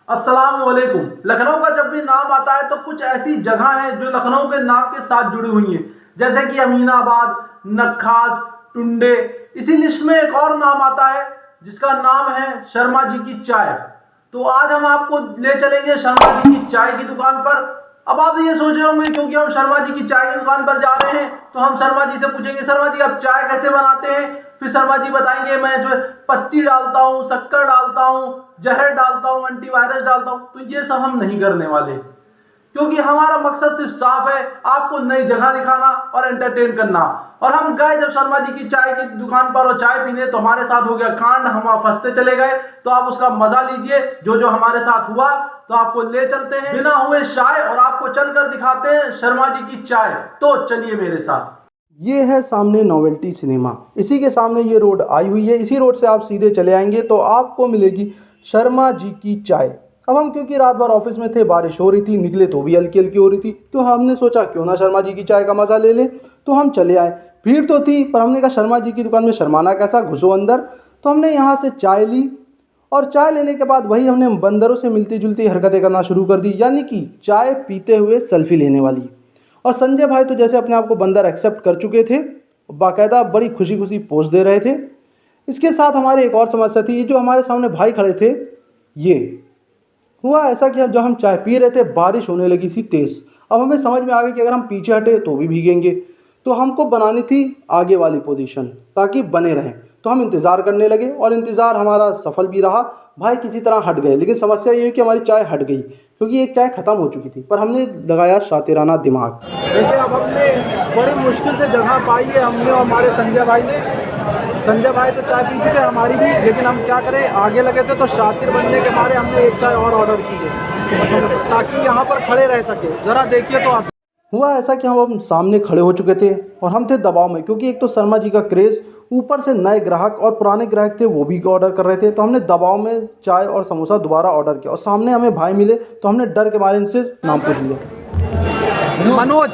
अस्सलाम वालेकुम। लखनऊ का जब भी नाम आता है तो कुछ ऐसी जगह हैं जो लखनऊ के नाम के साथ जुड़ी हुई हैं, जैसे कि अमीनाबाद, नक्खास, टुंडे। इसी लिस्ट में एक और नाम आता है जिसका नाम है शर्मा जी की चाय। तो आज हम आपको ले चलेंगे शर्मा जी की चाय की दुकान पर। अब आप ये सोच रहे होंगे क्योंकि हम शर्मा जी की चाय की दुकान पर जा रहे हैं तो हम शर्मा जी से पूछेंगे, शर्मा जी आप चाय कैसे बनाते हैं? फिर शर्मा जी बताएंगे मैं इसमें पत्ती डालता हूँ, शक्कर डालता हूँ, जहर डालता हूँ, एंटीवायरस डालता हूँ। तो ये सब हम नहीं करने वाले, क्योंकि हमारा मकसद सिर्फ साफ है, आपको नई जगह दिखाना और एंटरटेन करना। और हम गए जब शर्मा जी की चाय की दुकान पर और चाय पीने, तो हमारे साथ हो गया कांड, हम वहां फंसते चले गए। तो आप उसका मजा लीजिए जो जो हमारे साथ हुआ। तो आपको ले चलते हैं बिना हुए शाय और आपको चलकर दिखाते हैं शर्मा जी की चाय। तो चलिए मेरे साथ। ये है सामने नोवेल्टी सिनेमा, इसी के सामने ये रोड आई हुई है। इसी रोड से आप सीधे चले आएंगे तो आपको मिलेगी शर्मा जी की चाय। अब हम क्योंकि रात भर ऑफिस में थे, बारिश हो रही थी, निकले तो भी हल्की हल्की हो रही थी, तो हमने सोचा क्यों ना शर्मा जी की चाय का मजा ले लें। तो हम चले आए। भीड़ तो थी पर हमने कहा शर्मा जी की दुकान में शर्माना कैसा, घुसो अंदर। तो हमने यहाँ से चाय ली और चाय लेने के बाद वही हमने बंदरों से मिलती जुलती हरकतें करना शुरू कर दी, यानी कि चाय पीते हुए सेल्फी लेने वाली। और संजय भाई तो जैसे अपने आप को बंदर एक्सेप्ट कर चुके थे, बाकायदा बड़ी खुशी खुशी पोज दे रहे थे। इसके साथ हमारी एक और समस्या थी, ये जो हमारे सामने भाई खड़े थे, ये हुआ ऐसा कि जब हम चाय पी रहे थे बारिश होने लगी थी तेज। अब हमें समझ में आ गया कि अगर हम पीछे हटे तो भी भीगेंगे, तो हमको बनानी थी आगे वाली पोजीशन ताकि बने रहें। तो हम इंतज़ार करने लगे और इंतज़ार हमारा सफल भी रहा। भाई किसी तरह हट गए, लेकिन समस्या ये है कि हमारी चाय हट गई क्योंकि एक चाय ख़त्म हो चुकी थी, पर हमने लगाया शातिराना दिमाग। देखिए अब हमने बड़ी मुश्किल से जगह पाई है, हमने और हमारे संजय भाई ने। संजय भाई तो चाय पी चुके हमारी भी, लेकिन हम क्या करें, आगे लगे थे तो शातिर बनने के मारे हमने एक चाय और ऑर्डर की है ताकि यहाँ पर खड़े रह सके। ज़रा देखिए तो आप। हुआ ऐसा कि हम सामने खड़े हो चुके थे और हम थे दबाव में, क्योंकि एक तो शर्मा जी का क्रेज़, ऊपर से नए ग्राहक और पुराने ग्राहक थे वो भी ऑर्डर कर रहे थे। तो हमने दबाव में चाय और समोसा दोबारा ऑर्डर किया और सामने हमें भाई मिले तो हमने डर के मारे इनसे नाम पूछ लिया। मनोज।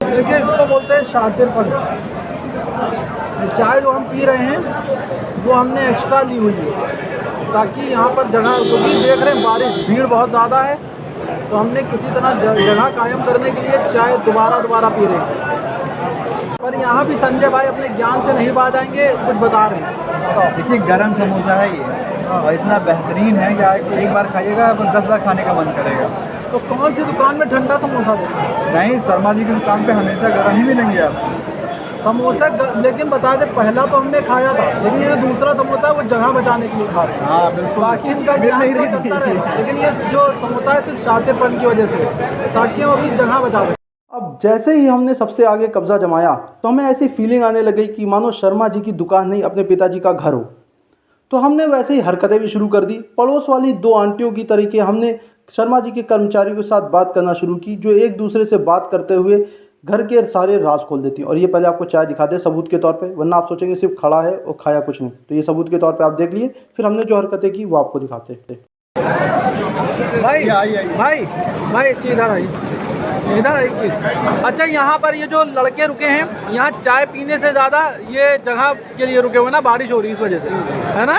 देखिए इसको बोलते हैं शातिरपन। चाय जो हम पी रहे हैं वो हमने एक्स्ट्रा ली हुई है ताकि यहाँ पर जगह, क्योंकि देख रहे हैं बारिश, भीड़ बहुत ज़्यादा है, तो हमने किसी तरह जगह कायम करने के लिए चाय दोबारा पी रहे हैं। पर यहाँ भी संजय भाई अपने ज्ञान से नहीं बाज आएंगे, कुछ बता रहे हैं। देखिए गर्म समोसा है ये और इतना बेहतरीन है कि एक बार खाइएगा तो 10 बार खाने का मन करेगा। तो कौन सी दुकान में ठंडा समोसा देते हैं? नहीं, शर्मा जी की दुकान पे हमेशा गर्म ही मिलेंगे आप समोसा। लेकिन बता दें, पहला तो हमने खाया था, लेकिन ये दूसरा समोसा है वो जगह बचाने के लिए खा रहे हैं। हाँ बिल्कुल, बाकी इनका नहीं करता रहे, लेकिन ये जो समोसा है सिर्फ शातिरपन की वजह से, ताकि हम अपनी जगह बचा दें। अब जैसे ही हमने सबसे आगे कब्जा जमाया तो हमें ऐसी फीलिंग आने लगी कि मानो शर्मा जी की दुकान नहीं अपने पिताजी का घर हो। तो हमने वैसे ही हरकतें भी शुरू कर दी। पड़ोस वाली दो आंटियों की तरीके हमने शर्मा जी के कर्मचारियों के साथ बात करना शुरू की, जो एक दूसरे से बात करते हुए घर के सारे राज खोल देती हैं। और ये पहले आपको चाय दिखा दे सबूत के तौर पे, वरना आप सोचेंगे सिर्फ खड़ा है और खाया कुछ नहीं। तो ये सबूत के तौर पे आप देख लिए, फिर हमने जो हरकतें की वो आपको दिखाते थे। भाई भाई भाई इधर आई। अच्छा, यहाँ पर ये जो लड़के रुके हैं, यहाँ चाय पीने से ज़्यादा ये जगह के लिए रुके हुए ना, बारिश हो रही है इस वजह से, है ना।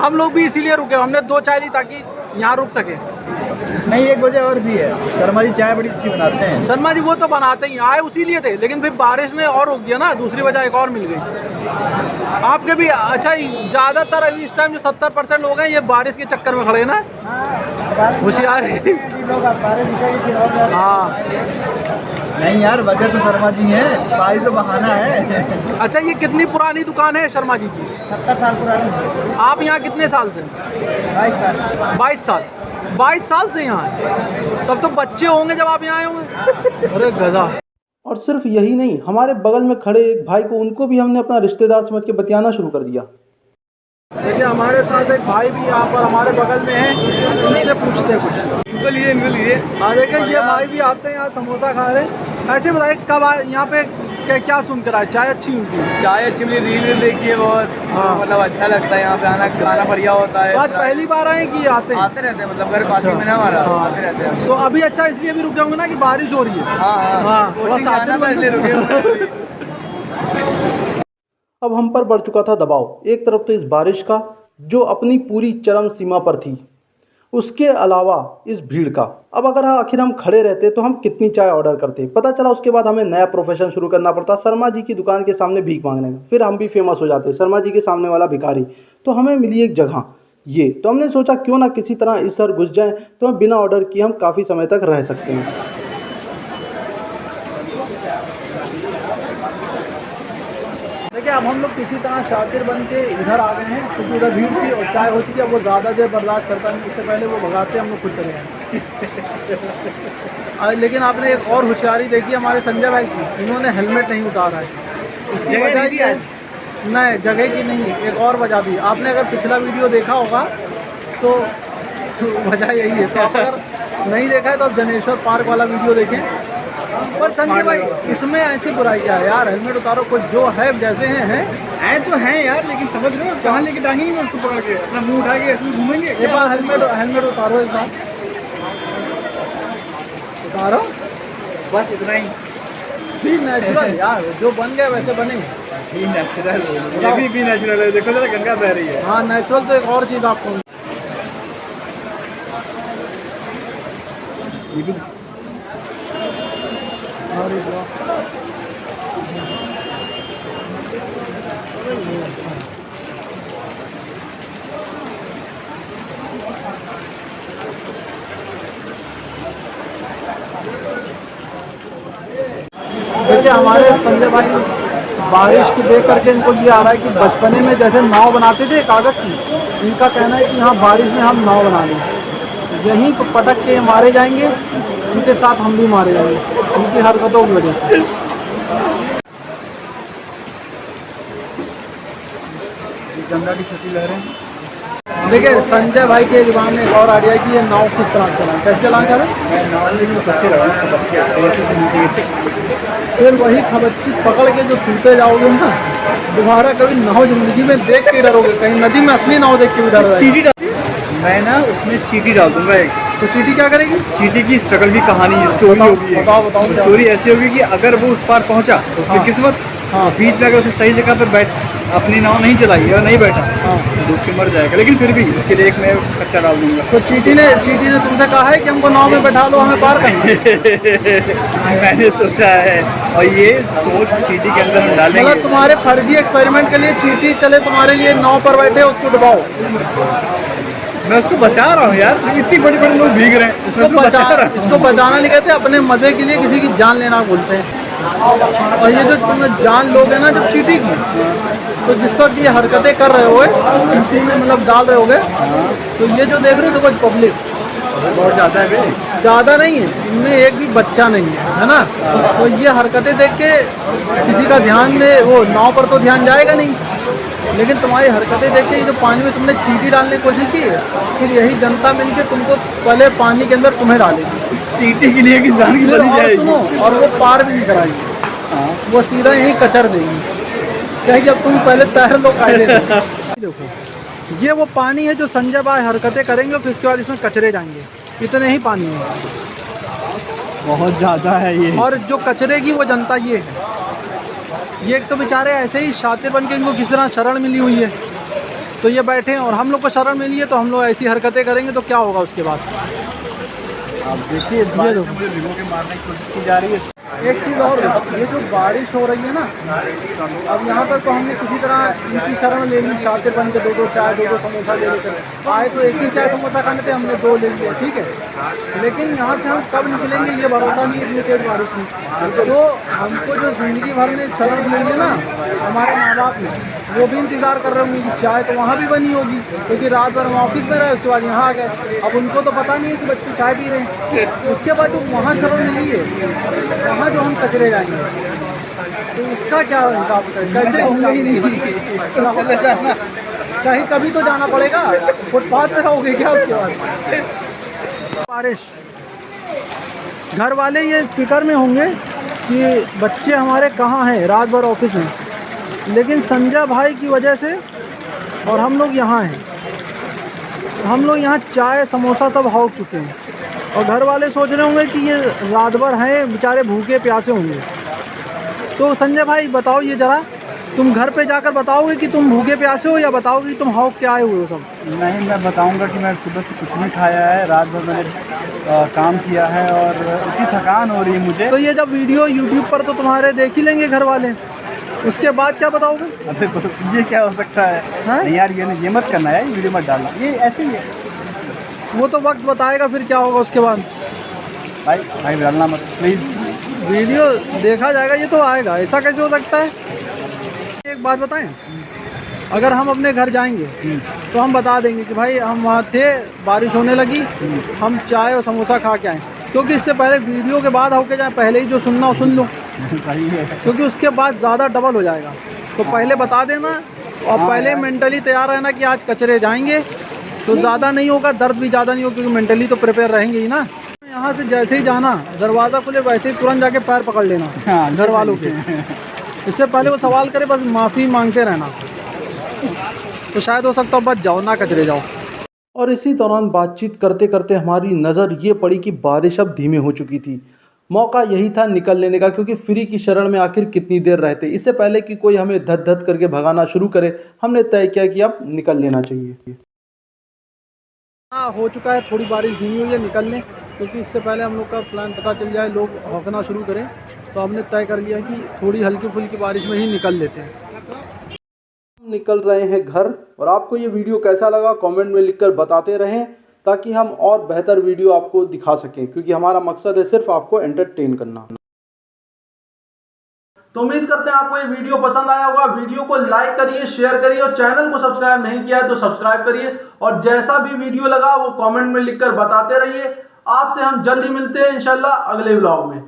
हम लोग भी इसीलिए रुके, हमने 2 चाय ली ताकि यहाँ रुक सके। नहीं, एक वजह और भी है, शर्मा जी चाय बड़ी अच्छी बनाते हैं। शर्मा जी वो तो बनाते ही, आए उसी लिए थे, लेकिन फिर बारिश में और रुक गया ना, दूसरी वजह एक और मिल गई आपके भी। अच्छा, ज़्यादातर अभी इस टाइम जो 70% लोग हैं ये बारिश के चक्कर में खड़े हैं ना, होशियार। हाँ नहीं यार, वजह तो शर्मा जी है, बारिश तो बहाना है। अच्छा, ये कितनी पुरानी दुकान है शर्मा जी की? 70 साल पुरानी। आप यहाँ कितने साल से? 22 साल। 22 साल से यहाँ है, तब तो बच्चे होंगे जब आप यहाँ आए होंगे। अरे गधा। और सिर्फ यही नहीं, हमारे बगल में खड़े एक भाई को, उनको भी हमने अपना रिश्तेदार समझ के बतियाना शुरू कर दिया। देखिए हमारे साथ एक भाई भी यहाँ पर हमारे बगल में है, उनसे पूछते हैं कुछ। इनको लिए। हाँ देखिए ये भाई भी आते हैं यहाँ समोसा खा रहे हैं। ऐसे बताइए कब आए यहाँ पे, क्या सुनकर आए? चाय अच्छी होती है? चाय अच्छी मिली, रील देखी है बहुत। हाँ। मतलब अच्छा लगता है यहाँ पे आना, खाना बढ़िया होता है। आज पहली बार आए कि आते रहते हैं, मतलब घर पास में ना हमारा, आते रहते हैं। तो अभी अच्छा इसलिए भी रुके होंगे ना कि बारिश हो रही है। हाँ, रुके। अब हम पर बढ़ चुका था दबाव। एक तरफ तो इस बारिश का जो अपनी पूरी चरम सीमा पर थी, उसके अलावा इस भीड़ का। अब अगर आखिर हम खड़े रहते तो हम कितनी चाय ऑर्डर करते। पता चला उसके बाद हमें नया प्रोफेशन शुरू करना पड़ता, शर्मा जी की दुकान के सामने भीख मांगने का। फिर हम भी फेमस हो जाते, शर्मा जी के सामने वाला भिखारी। तो हमें मिली एक जगह ये, तो हमने सोचा क्यों ना किसी तरह इस शहर घुस जाएं, तो हम बिना ऑर्डर किए हम काफ़ी समय तक रह सकते हैं। देखिए अब हम लोग किसी तरह शातिर बन के इधर आ गए हैं, क्योंकि उधर भीड़ थी और चाय होती थी। अब वो ज़्यादा देर बर्दाश्त करता नहीं, इससे पहले वो भगाते हम लोग खुद चले गए। लेकिन आपने एक और होशियारी देखी हमारे संजय भाई की, इन्होंने हेलमेट नहीं उतारा है। इसकी वजह ये है, नहीं जगह की नहीं, एक और वजह भी। आपने अगर पिछला वीडियो देखा होगा तो वजह यही है। तो अगर नहीं देखा है तो आप जनेश्वर पार्क वाला वीडियो देखें। पर संजय भाई इसमें ऐसी बुराई क्या है यार, हेलमेट उतारो, कुछ जो है जैसे हैं तो हैं यार, लेकिन समझ रहे हो कहाँ लेके टांगेंगे उसको पकड़ के, अपना मुंह उठा के इसमें घूमेंगे। एक बार हेलमेट उतारो, एक बार उतारो, बस इतना ही। भी नेचुरल यार, जो बन गए वैसे बने। भी नेचुरल, ये भी नेचुरल है। देखो जरा गंगा बह रही है। हाँ नेचुरल। तो एक और चीज़ आपको ये भी देखिए हमारे संजय भाई बारिश को देख करके इनको ये आ रहा है कि बचपने में जैसे नाव बनाते थे कागज की, इनका कहना है कि हाँ बारिश में हम नाव बना लें, यहीं पर पटक के मारे जाएंगे, उनके साथ हम भी मारे जाएंगे उनकी हरकतों की वजह से। गंगा की छठी लहरें। देखिए संजय भाई के दिमाग में एक और आइडिया कि ये नाव किस तरह चलाएं, कैसे चलाएं सर? फिर वही खबच्ची पकड़ के जो सूते जाओगे ना, दोबारा कभी नाव जिंदगी में देख के डरोगे। कहीं नदी में असली नाव देख के भी डर रहा है। मैं ना उसमें चीटी डाल दूंगा एक। तो चीटी क्या करेगी? चीटी की स्ट्रगल की कहानी स्टोरी होगी। बताओ। स्टोरी ऐसी होगी कि अगर वो उस पार पहुंचा तो उसकी किस्मत, बीच में अगर उसे सही जगह पर बैठ अपनी नाव नहीं चलाई और नहीं बैठा तो डूब के मर जाएगा। लेकिन फिर भी उसके लिए एक मैं कच्चा डाल दूंगा। तो चीटी ने तुमसे कहा है कि हमको नाव में बैठा लो, हमें पार करेंगे। मैंने सोचा है और ये सोच चीटी के अंदर हम डालेंगे। मतलब तुम्हारे फर्जी एक्सपेरिमेंट के लिए चीटी चले तुम्हारे लिए नाव पर बैठे, उसको डुबाओ। मैं उसको बचा रहा हूँ यार, इतनी बड़ी लोग भीग रहे हैं, इसको बचाना नहीं कहते, अपने मजे के लिए किसी की जान लेना बोलते हैं। और ये जो तुम जान लोगे ना जब चीटी की, तो जिस वक्त ये हरकतें कर रहे हो चीटी में मतलब डाल रहे होगे, तो ये जो देख रहे हो तो पब्लिक बहुत ज़्यादा है, ज़्यादा नहीं है, इनमें एक भी बच्चा नहीं है ना। तो ये हरकतें देख के किसी का ध्यान में वो नाव पर तो ध्यान जाएगा नहीं, लेकिन तुम्हारी हरकतें देख के जो पानी में तुमने चीटी डालने की कोशिश की, फिर यही जनता मिलके तुमको पहले पानी के अंदर तुम्हें डालेगी चीटी के लिए कि जान की बनी जाएगी, और वो पार भी नहीं कराएगी, वो सीधा यहीं कचर देगी। क्या जब तुम पहले तैर लो कायदे। देखो ये वो पानी है जो संजय भाई हरकतें करेंगे, फिर उसके बाद इसमें कचरे जाएंगे, इतने ही पानी है, बहुत ज़्यादा है ये। और जो कचरे की वो जनता ये है, ये एक तो बेचारे ऐसे ही शातिर बन के इनको किस तरह शरण मिली हुई है, तो ये बैठे हैं और हम लोग को शरण मिली है, तो हम लोग ऐसी हरकतें करेंगे तो क्या होगा उसके बाद। आप देखिए ये लोगों के मारने की कोशिश की जा रही है। एक चीज़ और, ये जो बारिश हो रही है ना, अब यहाँ पर तो हमने किसी तरह इनकी शरण ले ली, शातिर बन के दो चाय दो समोसा ले लेकर आए, तो एक ही चाय समोसा खाने थे, हमने 2 ले लिए, ठीक है। लेकिन यहाँ से हम कब निकलेंगे ये भरोसा नहीं है इतनी तेज बारिश में। तो हमको जो जिंदगी भर में शरण मिली ना हमारे माँ बाप ने, वो भी इंतज़ार कर रहे होंगे कि चाय तो वहाँ भी बनी होगी, क्योंकि रात भर हम ऑफिस में रहे, उसके बाद यहाँ आ गए। अब उनको तो पता नहीं है कि बच्चे चाय पी रहे हैं, उसके बाद जो वहाँ शरण मिली है, वहाँ जो हम कचरे जाएंगे, तो उसका क्या हिसाब कैसे होंगे ही नहीं। कहीं कभी तो जाना पड़ेगा, फुटपाथ पे रहोगे क्या उसके बाद। बारिश घर वाले ये फिक्र में होंगे कि बच्चे हमारे कहाँ हैं, रात भर ऑफिस में, लेकिन संजय भाई की वजह से और हम लोग यहाँ हैं, हम लोग यहाँ चाय समोसा सब हौक चुके हैं, और घर वाले सोच रहे होंगे कि ये रात भर हैं बेचारे भूखे प्यासे होंगे। तो संजय भाई बताओ ये ज़रा तुम घर पे जाकर बताओगे कि तुम भूखे प्यासे हो या बताओगे कि तुम हौक के आए हुए हो सब? नहीं, मैं बताऊंगा कि मैं सुबह से कुछ नहीं खाया है, रात भर मैंने काम किया है और इतनी थकान हो रही है मुझे। तो ये जब वीडियो यूट्यूब पर तो तुम्हारे देख ही लेंगे घर वाले, उसके बाद क्या बताओगे? अबे तो ये क्या हो सकता है? नहीं यार, ये मत करना है, वीडियो मत डालना, ये ऐसे ही है। वो तो वक्त बताएगा फिर क्या होगा उसके बाद। भाई डालना मत प्लीज़। वीडियो देखा जाएगा, ये तो आएगा, ऐसा कैसे हो सकता है? एक बात बताएं, अगर हम अपने घर जाएंगे तो हम बता देंगे कि भाई हम वहाँ थे, बारिश होने लगी, हम चाय और समोसा खा के आए, क्योंकि इससे पहले वीडियो के बाद होके जाए, पहले ही जो सुनना हो सुन लो, सही है, क्योंकि उसके बाद ज़्यादा डबल हो जाएगा। तो पहले बता देना और पहले मेंटली तैयार रहना कि आज कचरे जाएंगे, तो ज़्यादा नहीं होगा, दर्द भी ज़्यादा नहीं होगा, क्योंकि मेंटली तो प्रिपेयर रहेंगे ही ना। यहाँ से जैसे ही जाना, दरवाज़ा खुले वैसे ही तुरंत जाके पैर पकड़ लेना घर वालों के। इससे पहले वो सवाल करे बस माफ़ी मांगते रहना, तो शायद हो सकता है बच जाओ, ना कचरे जाओ। और इसी दौरान बातचीत करते करते हमारी नज़र ये पड़ी कि बारिश अब धीमे हो चुकी थी। मौका यही था निकल लेने का, क्योंकि फ्री की शरण में आखिर कितनी देर रहते। इससे पहले कि कोई हमें धद धद करके भगाना शुरू करे, हमने तय किया कि अब निकल लेना चाहिए। हाँ, हो चुका है, थोड़ी बारिश धीमी हुई है, निकल लें, क्योंकि इससे पहले हम लोग का प्लान पता चल जाए, लोग भौंकना शुरू करें, तो हमने तय कर लिया कि थोड़ी हल्की फुल्की बारिश में ही निकल लेते हैं। हम निकल रहे हैं घर, और आपको ये वीडियो कैसा लगा कमेंट में लिखकर बताते रहें, ताकि हम और बेहतर वीडियो आपको दिखा सकें, क्योंकि हमारा मकसद है सिर्फ आपको एंटरटेन करना। तो उम्मीद करते हैं आपको ये वीडियो पसंद आया होगा। वीडियो को लाइक करिए, शेयर करिए, और चैनल को सब्सक्राइब नहीं किया है तो सब्सक्राइब करिए, और जैसा भी वीडियो लगा वो कमेंट में लिखकर बताते रहिए। आपसे हम जल्दी मिलते हैं इंशाल्लाह अगले व्लॉग में।